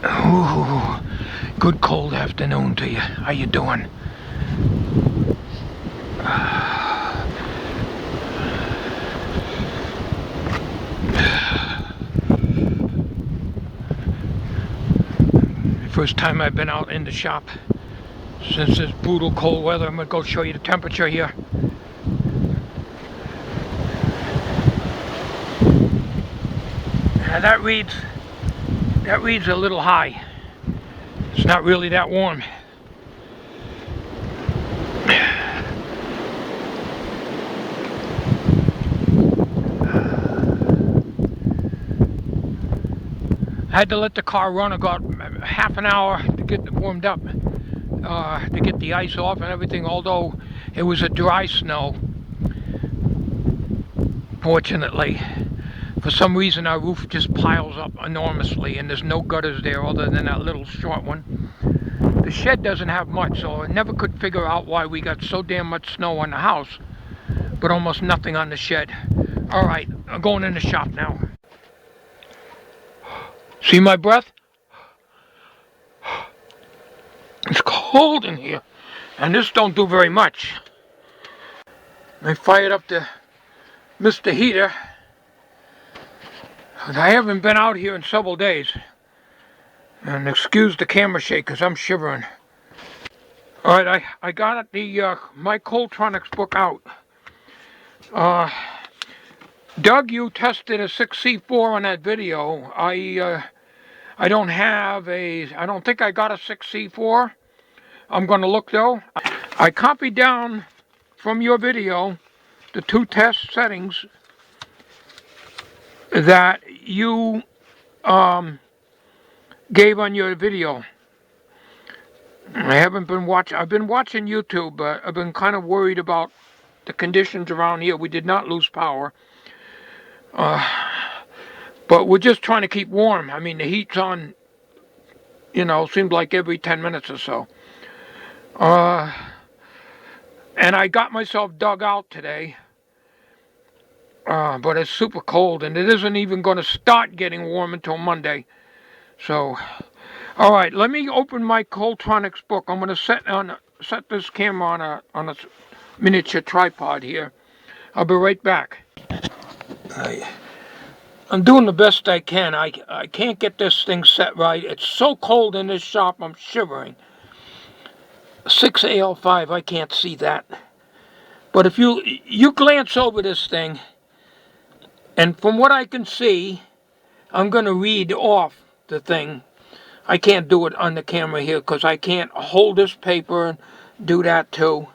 Ooh, good cold afternoon to you. How you doing? First time I've been out in the shop since this brutal cold weather. I'm gonna go show you the temperature here. That reads a little high. It's not really that warm. I had to let the car run about half an hour to get it warmed up, to get the ice off and everything, although it was a dry snow. Fortunately, for some reason our roof just piles up enormously and there's no gutters there other than that little short one. The shed doesn't have much, so I never could figure out why we got so damn much snow on the house, but almost nothing on the shed. Alright, I'm going in the shop now. See my breath? It's cold in here, and this don't do very much. I fired up the Mr. Heater. I haven't been out here in several days. And excuse the camera shake because I'm shivering. Alright, I got the my Coletronics book out. Doug, you tested a 6C4 on that video. I don't think I got a 6C4. I'm going to look though. I copied down from your video the two test settings that you gave on your video. I've been watching YouTube, but I've been kind of worried about the conditions around here. We did not lose power. But we're just trying to keep warm. I mean, the heat's on, you know, seems like every 10 minutes or so. And I got myself dug out today. But it's super cold, and it isn't even going to start getting warm until Monday. So, all right, let me open my Coletronics book. I'm going to set this camera on a miniature tripod here. I'll be right back. I'm doing the best I can. I can't get this thing set right. It's so cold in this shop, I'm shivering. 6AL5, I can't see that. But if you glance over this thing, and from what I can see, I'm going to read off the thing. I can't do it on the camera here because I can't hold this paper and do that too.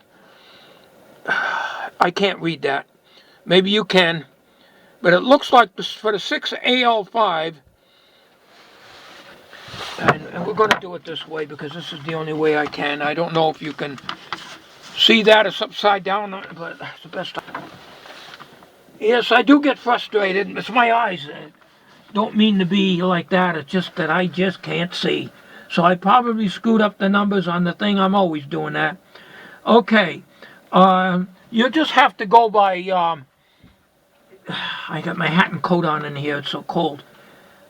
I can't read that. Maybe you can. But it looks like this, for the 6AL5, and we're going to do it this way because this is the only way I can. I don't know if you can see that. It's upside down, but it's the best. Yes, I do get frustrated. It's my eyes. Don't mean to be like that. It's just that I just can't see. So I probably screwed up the numbers on the thing. I'm always doing that. Okay. You just have to go by... I got my hat and coat on in here. It's so cold.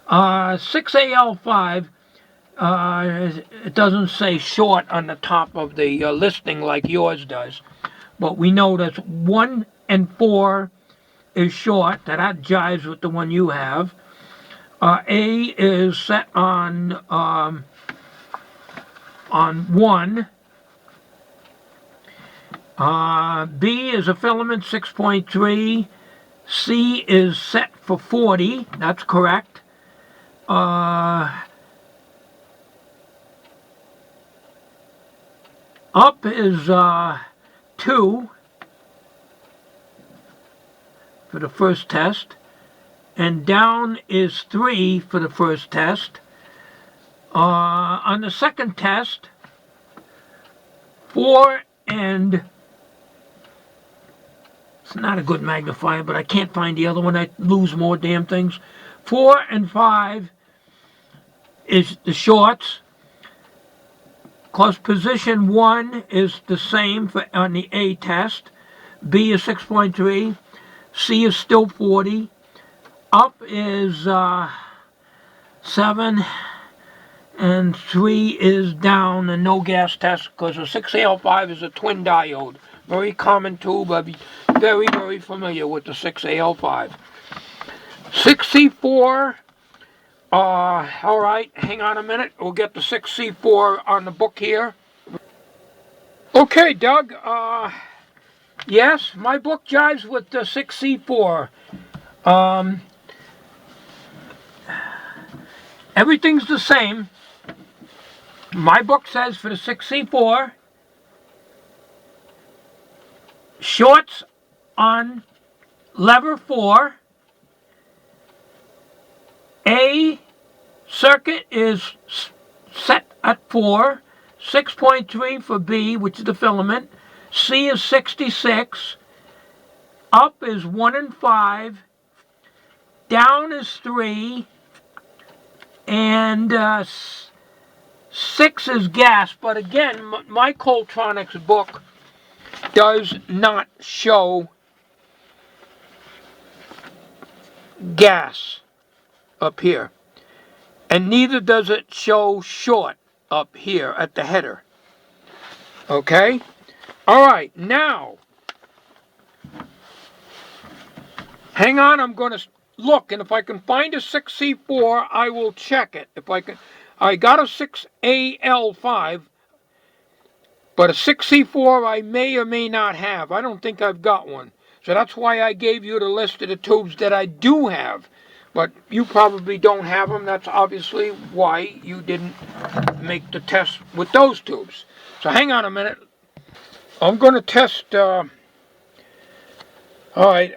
6AL5, it doesn't say short on the top of the listing like yours does. But we know that 1 and 4 is short. That jives with the one you have. A is set on 1. B is a filament 6.3. C is set for 40. That's correct. Up is 2 for the first test. And down is 3 for the first test. On the second test, 4 and... It's not a good magnifier, but I can't find the other one. I lose more damn things. 4 and 5 is the shorts. Of course, position 1 is the same on the A test. B is 6.3. C is still 40. Up is 7. and 3 is down and no gas test because a 6AL5 is a twin diode. Very common tube. I'm very familiar with the 6AL5. 6C4, alright, hang on a minute. We'll get the 6C4 on the book here. Okay, Doug, yes, my book jives with the 6C4. Everything's the same. My book says for the 6C4, shorts on lever 4, A circuit is set at 4, 6.3 for B, which is the filament, C is 66, up is 1 and 5, down is 3, and 6 is gas. But again, my Coletronics book does not show gas up here, and neither does it show short up here at the header. Okay, all right, now hang on, I'm going to look, and if I can find a 6C4 I will check it. If I can, I got a 6AL5, but a 6C4 I may or may not have. I don't think I've got one. So that's why I gave you the list of the tubes that I do have. But you probably don't have them. That's obviously why you didn't make the test with those tubes. So hang on a minute. I'm going to test, alright,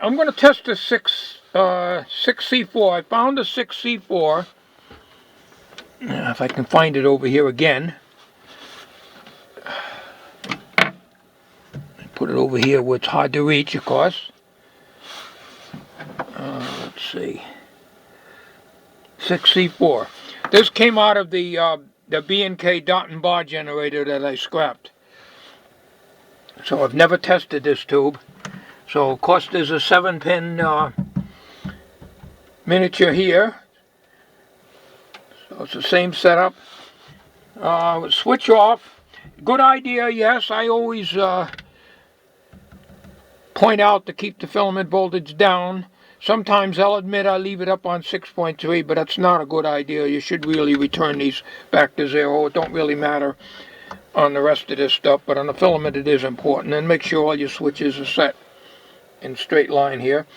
I'm going to test the 6C4. I found a 6C4. If I can find it over here again. Put it over here where it's hard to reach, of course. Let's see. 6C4. This came out of the B&K dot and bar generator that I scrapped. So I've never tested this tube. So of course there's a 7-pin miniature here. So it's the same setup. Switch off. Good idea, yes. I always point out to keep the filament voltage down. Sometimes I'll admit I leave it up on 6.3, but that's not a good idea. You should really return these back to 0. It don't really matter on the rest of this stuff, but on the filament it is important. And make sure all your switches are set in straight line here.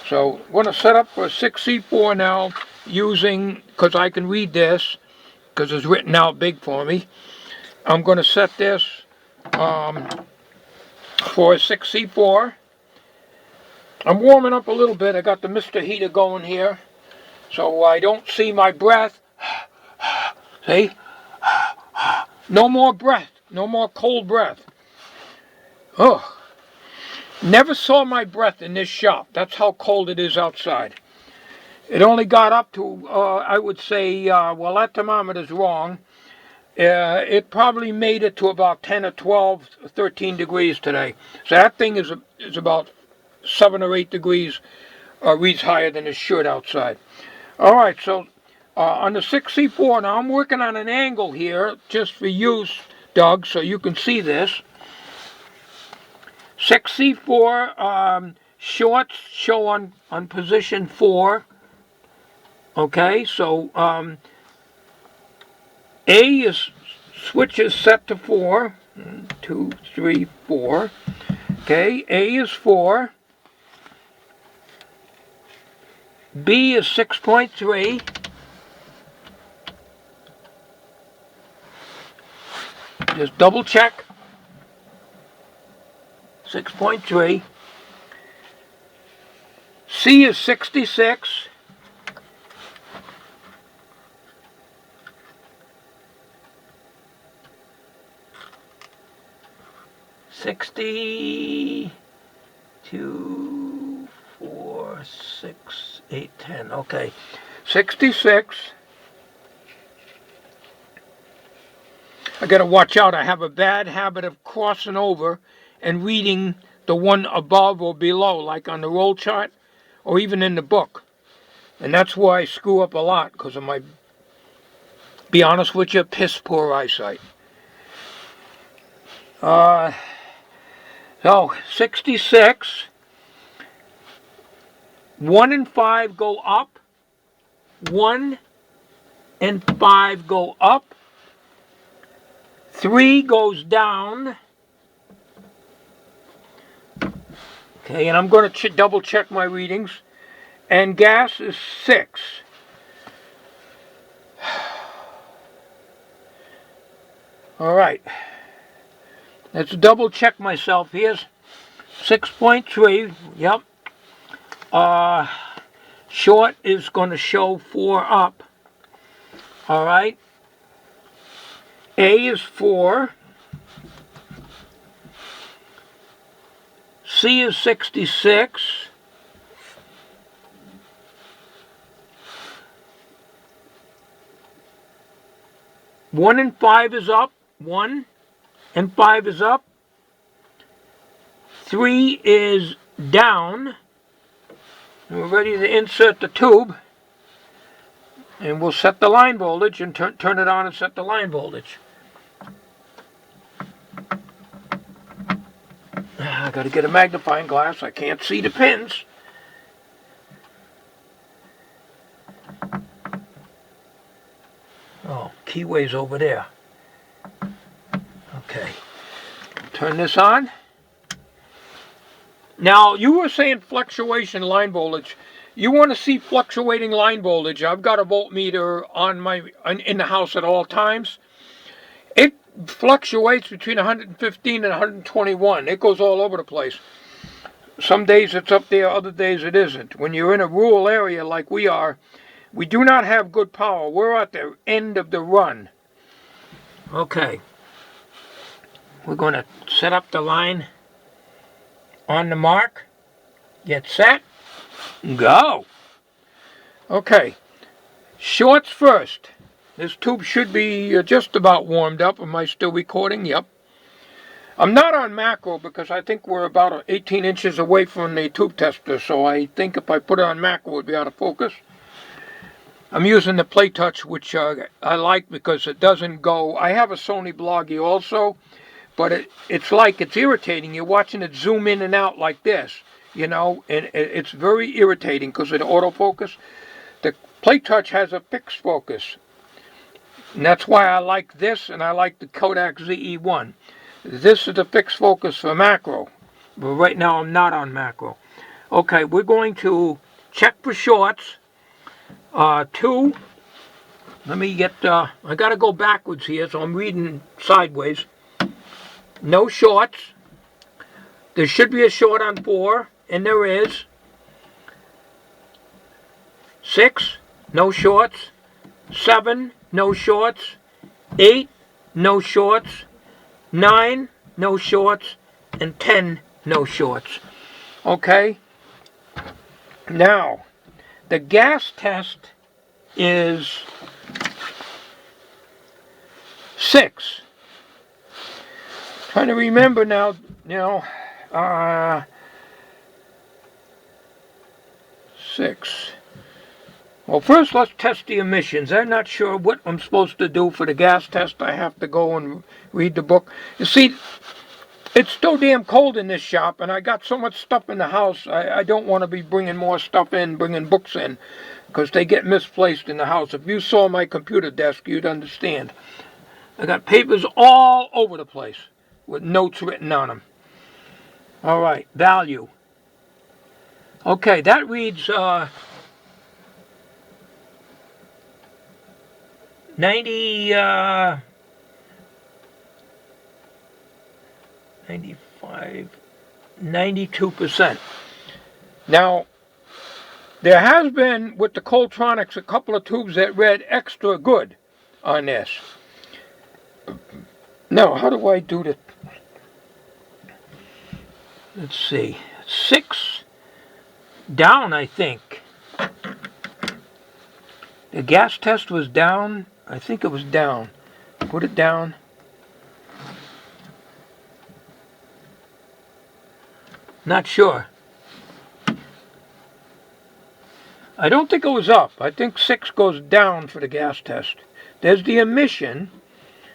So I'm going to set up for a 6C4 now using, because I can read this, because it's written out big for me. I'm going to set this for a 6C4. I'm warming up a little bit. I got the Mr. Heater going here, so I don't see my breath. See? No more breath. No more cold breath. Oh. Never saw my breath in this shop. That's how cold it is outside. It only got up to, I would say, well, that thermometer's wrong. It probably made it to about 10 or 12, 13 degrees today. So that thing is about 7 or 8 degrees reads higher than it should outside. Alright, so on the 6C4, now I'm working on an angle here just for use, Doug, so you can see this. 6C4 shorts show on position 4. Okay, so A is switch is set to 4. 1, 2, 3, 4. Okay, A is 4. B is 6.3. Just double check. 6.3. C is 66. $60, 2, 4, 6, 8, 10. Okay, 66. I got to watch out. I have a bad habit of crossing over and reading the one above or below, like on the roll chart or even in the book. And that's why I screw up a lot, because of my be honest with you, piss poor eyesight. So 66. 1 and 5 go up. 1 and 5 go up. 3 goes down. Okay, and I'm going to double check my readings. And gas is 6. All right. Let's double check myself. Here's 6.3. Yep. Short is going to show 4 up. All right. A is 4. C is 66. One and 5 is up. 1 and 5 is up. 3 is down. We're ready to insert the tube. And we'll set the line voltage and turn it on and set the line voltage. I got to get a magnifying glass. I can't see the pins. Oh, keyway's over there. Okay. Turn this on. Now, you were saying fluctuation line voltage. You want to see fluctuating line voltage. I've got a voltmeter in the house at all times. It fluctuates between 115 and 121. It goes all over the place. Some days it's up there, other days it isn't. When you're in a rural area like we are, we do not have good power. We're at the end of the run. Okay. We're going to set up the line on the mark. Get set. Go. Okay. Shorts first. This tube should be just about warmed up. Am I still recording? Yep. I'm not on macro because I think we're about 18 inches away from the tube tester. So I think if I put it on macro, it would be out of focus. I'm using the Play Touch, which I like because it doesn't go. I have a Sony Bloggy also, but it's like it's irritating. You're watching it zoom in and out like this, you know, and it's very irritating because of the autofocus. The Play Touch has a fixed focus. And that's why I like this, and I like the Kodak ZE-1. This is the fixed focus for macro. But right now I'm not on macro. Okay, we're going to check for shorts. 2. Let me get, I got to go backwards here, so I'm reading sideways. No shorts. There should be a short on 4, and there is. 6, no shorts. 7, no shorts. 8, no shorts. 9, no shorts. And 10, no shorts. Okay. Now, the gas test is 6. Trying to remember now, 6. Well, first let's test the emissions. I'm not sure what I'm supposed to do for the gas test. I have to go and read the book. You see, it's so damn cold in this shop, and I got so much stuff in the house, I don't want to be bringing more stuff in, bringing books in, because they get misplaced in the house. If you saw my computer desk, you'd understand. I got papers all over the place with notes written on them. All right, value. Okay, that reads 95, 92%. Now, there has been, with the Coletronics, a couple of tubes that read extra good on this. Now, how do I do the... Let's see. 6 down, I think. The gas test was down. I think it was down. Put it down. Not sure. I don't think it was up. I think 6 goes down for the gas test. There's the emission.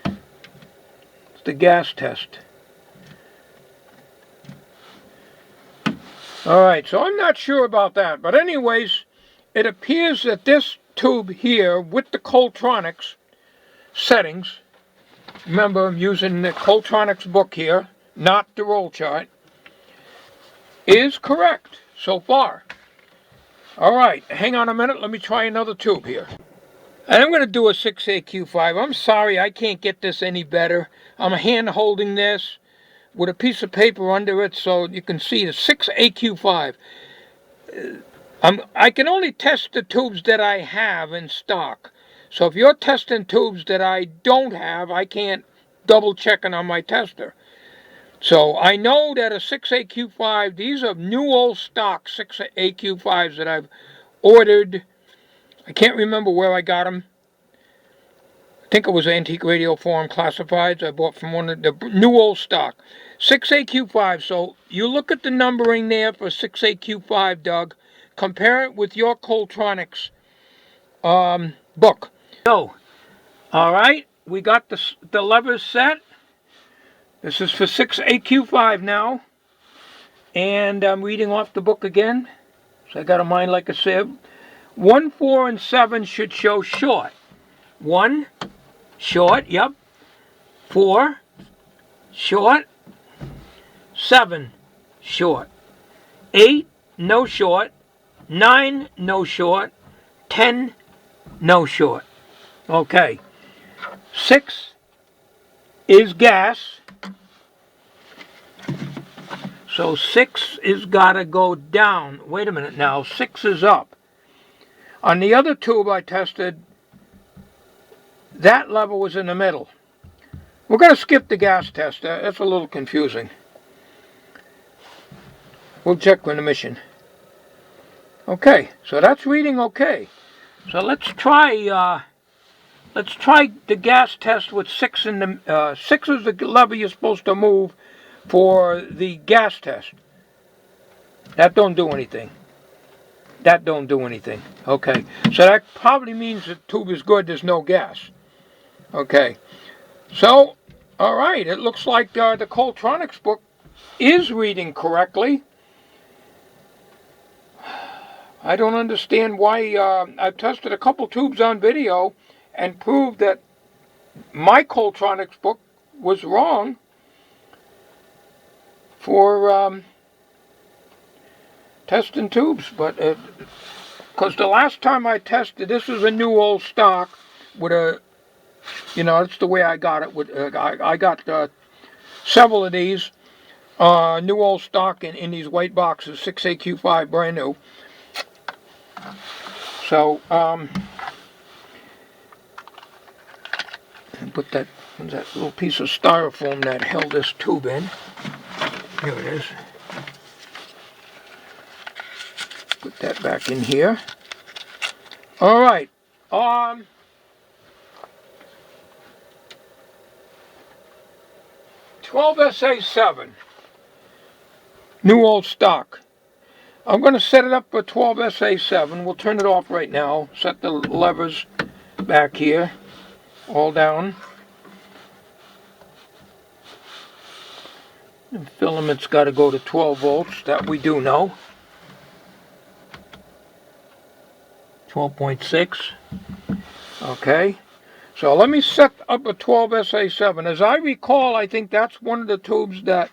It's the gas test. Alright, so I'm not sure about that. But anyways, it appears that this tube here with the Coletronics settings, remember I'm using the Coletronics book here, not the roll chart, is correct so far. Alright, hang on a minute, let me try another tube here. And I'm going to do a 6AQ5. I'm sorry, I can't get this any better. I'm hand holding this with a piece of paper under it so you can see the 6AQ5. I can only test the tubes that I have in stock. So if you're testing tubes that I don't have, I can't double check it on my tester. So I know that a 6AQ5, these are new old stock 6AQ5s that I've ordered. I can't remember where I got them. I think it was Antique Radio Forum Classifieds. I bought from one of the new old stock. 6AQ5. So you look at the numbering there for 6AQ5, Doug. Compare it with your Coletronics book. So, alright, we got the levers set. This is for 6AQ5 now. And I'm reading off the book again. So I got a mind like a sieve. 1, 4, and 7 should show short. 1, short, yep. 4, short. 7, short. 8, no short. 9, no short. 10, no short. Okay. 6 is gas. So 6 is got to go down. Wait a minute now. 6 is up. On the other tube I tested, that level was in the middle. We're going to skip the gas test. That's a little confusing. We'll check with emission. Okay, so that's reading okay. So let's try the gas test with 6 in the 6 is the lever you're supposed to move for the gas test. That don't do anything. That don't do anything. Okay, so that probably means the tube is good. There's no gas. Okay, so all right. It looks like the Coletronics book is reading correctly. I don't understand why. I've tested a couple tubes on video and proved that my Coletronics book was wrong for testing tubes, but because the last time I tested, this was a new old stock with a, that's the way I got it. With I got several of these new old stock in these white boxes, 6AQ5, brand new. So put that little piece of styrofoam that held this tube in. Here it is. Put that back in here. All right. 12SA7. New old stock. I'm going to set it up for 12SA7. We'll turn it off right now. Set the levers back here. All down. The filament's got to go to 12 volts. That we do know. 12.6. Okay. So let me set up a 12SA7. As I recall, I think that's one of the tubes that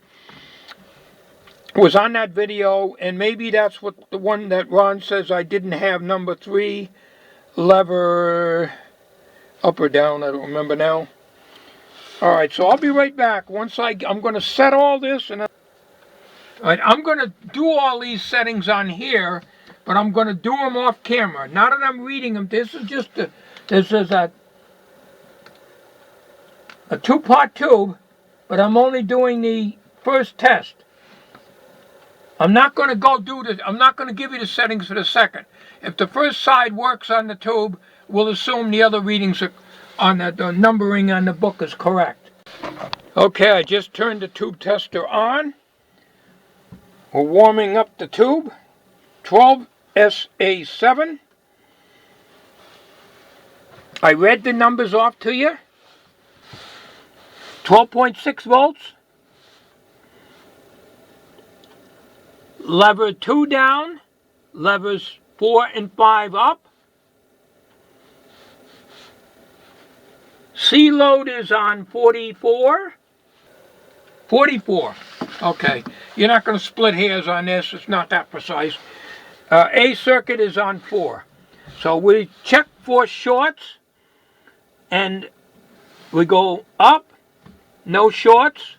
was on that video, and maybe that's what the one that Ron says I didn't have number 3 lever up or down. I don't remember now. All right, so I'll be right back. Once I'm going to set all this, and I'm going to do all these settings on here, but I'm going to do them off camera. Now that I'm reading them, this is just a 2-part tube, but I'm only doing the first test. I'm not going to I'm not going to give you the settings for the second. If the first side works on the tube, we'll assume the other readings are on the numbering on the book is correct. Okay, I just turned the tube tester on. We're warming up the tube. 12SA7. I read the numbers off to you. 12.6 volts. Lever 2 down. Levers 4 and 5 up. C load is on 44. 44. Okay. You're not going to split hairs on this. It's not that precise. A circuit is on 4. So we check for shorts. And we go up. No shorts.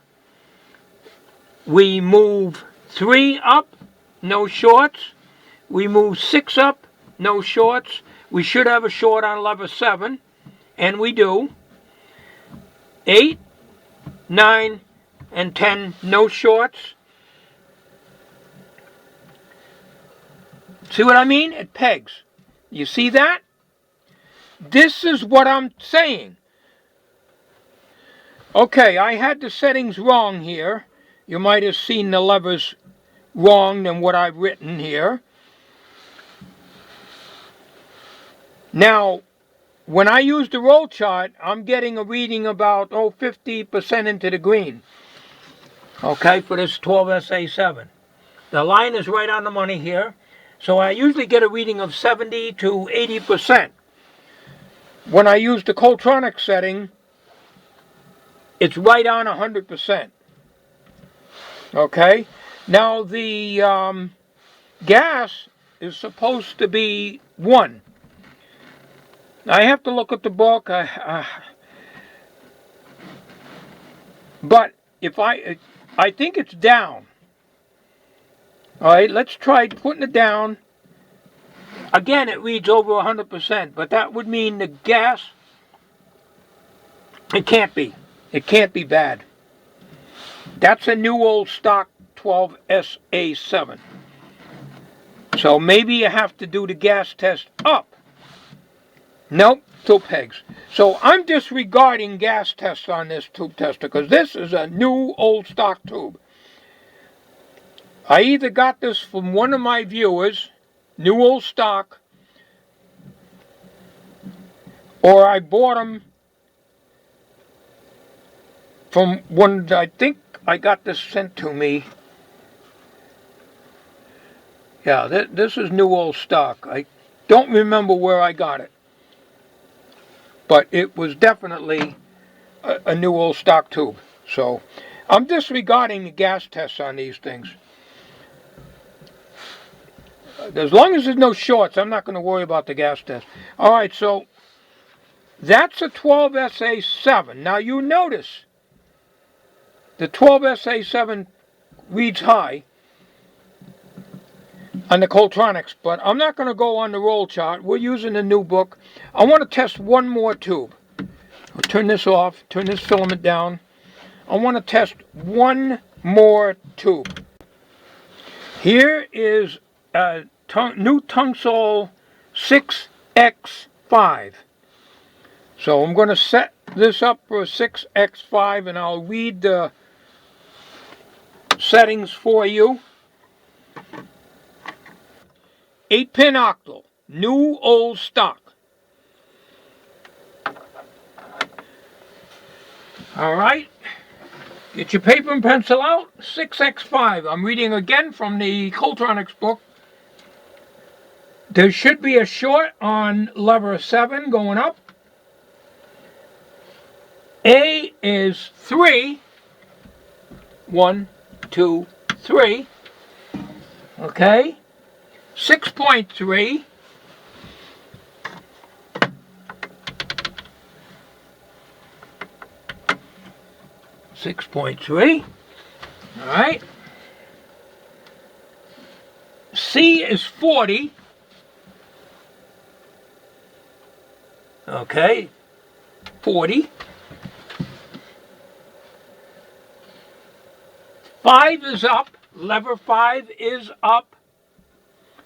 We move 3 up. No shorts. We move 6 up. No shorts. We should have a short on lever 7. And we do. 8, 9, and 10, no shorts. See what I mean? It pegs. You see that? This is what I'm saying. Okay, I had the settings wrong here. You might have seen the levers wrong than what I've written here. Now, when I use the roll chart, I'm getting a reading about 50% into the green. Okay, for this 12SA7. The line is right on the money here. So I usually get a reading of 70 to 80%. When I use the Coletronics setting, it's right on 100%. Okay, now the gas is supposed to be 1. I have to look at the book, but if I think it's down. All right, let's try putting it down. Again, it reads over 100%, but that would mean the gas, it can't be. It can't be bad. That's a new old stock 12SA7. So maybe you have to do the gas test up. Nope, still pegs. So I'm disregarding gas tests on this tube tester because this is a new old stock tube. I either got this from one of my viewers, new old stock, or I bought them from one. I think I got this sent to me. Yeah, this is new old stock. I don't remember where I got it. But it was definitely a new old stock tube. So I'm disregarding the gas tests on these things. As long as there's no shorts, I'm not going to worry about the gas test. All right, so that's a 12SA7. Now you notice the 12SA7 reads high on the Coletronics, but I'm not going to go on the roll chart. We're using a new book. I want to test one more tube. I'll turn this off, turn this filament down. I want to test one more tube. Here is a new Tungsol 6X5. So I'm going to set this up for a 6X5 and I'll read the settings for you. 8-pin octal, new old stock. All right, get your paper and pencil out. 6X5. I'm reading again from the Coletronics book. There should be a short on lever 7 going up. A is 3. 1, 2, 3. Okay. 6.3. All right. C is 40. Okay. 40. 5 is up. Lever 5 is up.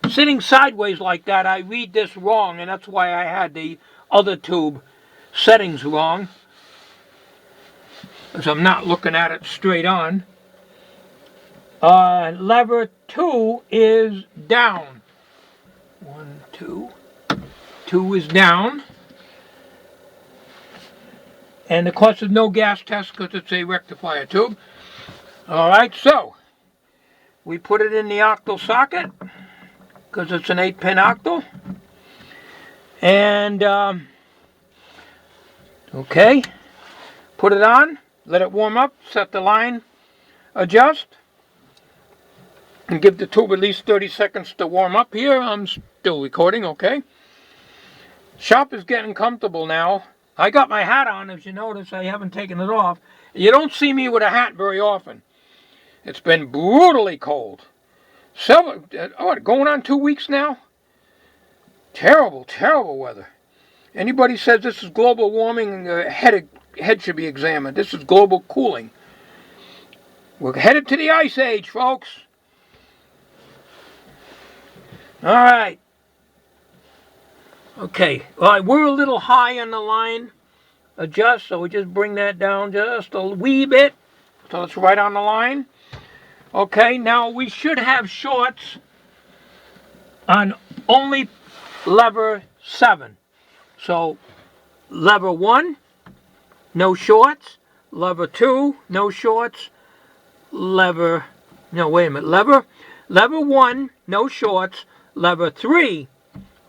Sitting sideways like that, I read this wrong, and that's why I had the other tube settings wrong, because I'm not looking at it straight on. Lever 2 is down. 1, 2. 2 is down. And of course there's no gas test because it's a rectifier tube. Alright, so we put it in the octal socket because it's an 8-pin octal. And okay, put it on, let it warm up, set the line, adjust, and give the tube at least 30 seconds to warm up here. I'm still recording, okay. Shop is getting comfortable now. I got my hat on, as you notice. I haven't taken it off. You don't see me with a hat very often. It's been brutally cold. Going on 2 weeks now? Terrible, terrible weather. Anybody says this is global warming, head should be examined. This is global cooling. We're headed to the ice age, folks. All right. Okay. All right, we're a little high on the line. Adjust, so we just bring that down just a wee bit. So it's right on the line. Okay, now we should have shorts on only lever 7. So lever 1, no shorts. Lever 2, no shorts. Lever 1, no shorts. Lever 3,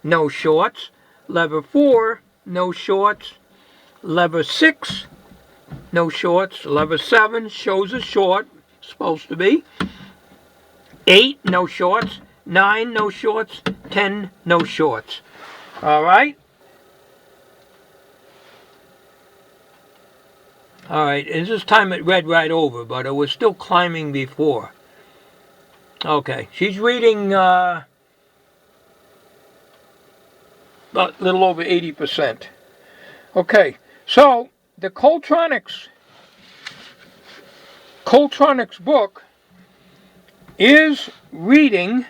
no shorts. Lever 4, no shorts. Lever 6, no shorts. Lever 7 shows a short, supposed to be. 8, no shorts. 9, no shorts. 10, no shorts. All right. All right, and this time it read right over, but it was still climbing before. Okay, she's reading about a little over 80%. Okay, so the Coletronics book is reading.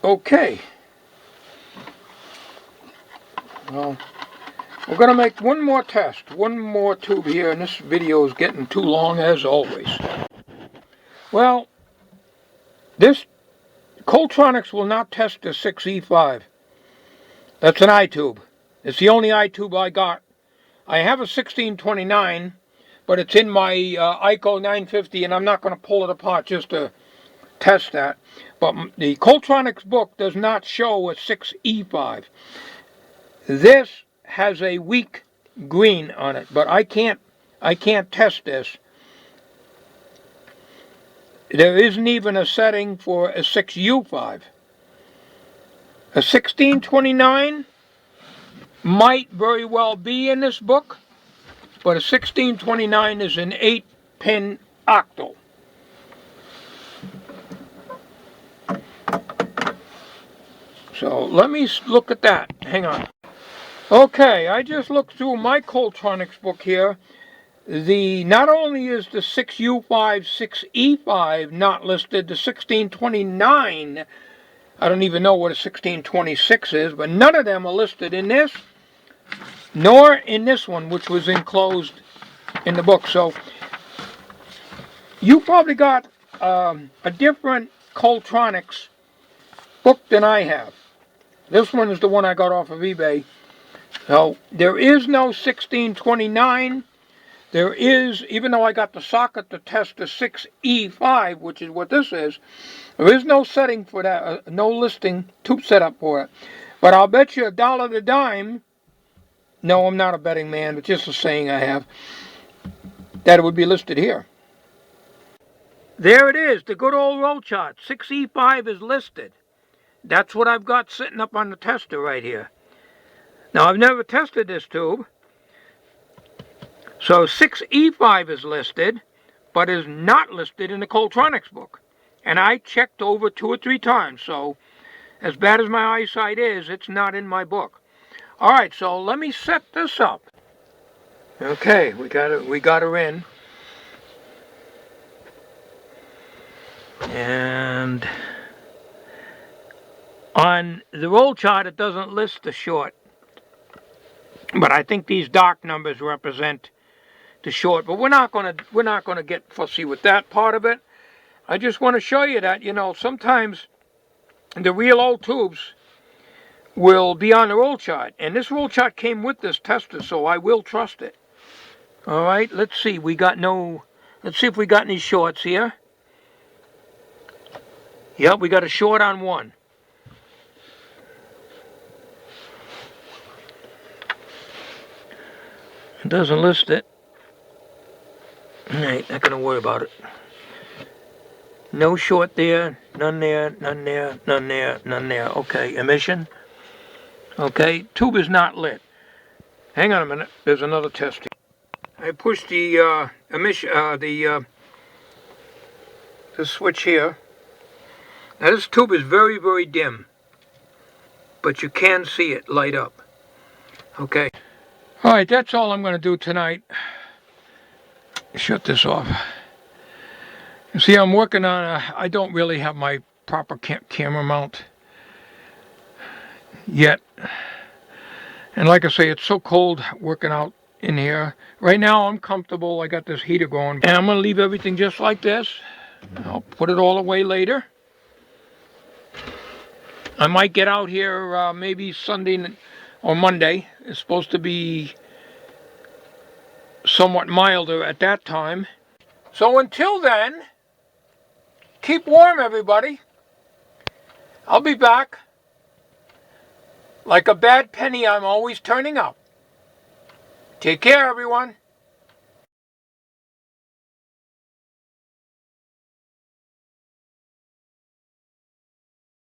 Okay. Well, we're going to make one more test, one more tube here, and this video is getting too long as always. Well, this Coletronics will not test the 6E5. That's an I-tube. It's the only I-tube I got. I have a 1629, but it's in my ICO 950, and I'm not going to pull it apart just to test that. But the Coletronics book does not show a 6E5. This has a weak green on it, but I can't test this. There isn't even a setting for a 6U5. A 1629 might very well be in this book, but a 1629 is an 8-pin octal. So let me look at that. Hang on. Okay, I just looked through my Coletronics book here. Not only is the 6U5, 6E5 not listed, the 1629, I don't even know what a 1626 is, but none of them are listed in this, nor in this one, which was enclosed in the book. So you probably got a different Coletronics book than I have. This one is the one I got off of eBay. So there is no 1629. There is, even though I got the socket to test the 6E5, which is what this is, there is no setting for that, no listing tube setup for it. But I'll bet you $1 the dime, no, I'm not a betting man, but just a saying I have, that it would be listed here. There it is, the good old roll chart. 6E5 is listed. That's what I've got sitting up on the tester right here. Now, I've never tested this tube. So 6E5 is listed, but is not listed in the Coletronics book. And I checked over 2 or 3 times, so as bad as my eyesight is, it's not in my book. All right, so let me set this up. Okay, we got her in. And on the roll chart, it doesn't list the short. But I think these dark numbers represent the short. But we're not gonna get fussy with that part of it. I just want to show you that, you know, sometimes the real old tubes will be on the roll chart. And this roll chart came with this tester, so I will trust it. All right, let's see. Let's see if we got any shorts here. Yep, we got a short on one. It doesn't list it. All right, not going to worry about it. No short there, none there, none there, none there, none there. Okay, emission. Okay, tube is not lit. Hang on a minute, there's another test here. I pushed the the switch here. Now this tube is very, very dim, but you can see it light up. Okay. All right, that's all I'm going to do tonight. Shut this off. You see, I'm working on I don't really have my proper camera mount yet. And like I say, it's so cold working out in here. Right now, I'm comfortable. I got this heater going. And I'm going to leave everything just like this. I'll put it all away later. I might get out here maybe Sunday or Monday. It's supposed to be somewhat milder at that time. So until then, keep warm, everybody. I'll be back. Like a bad penny, I'm always turning up. Take care, everyone.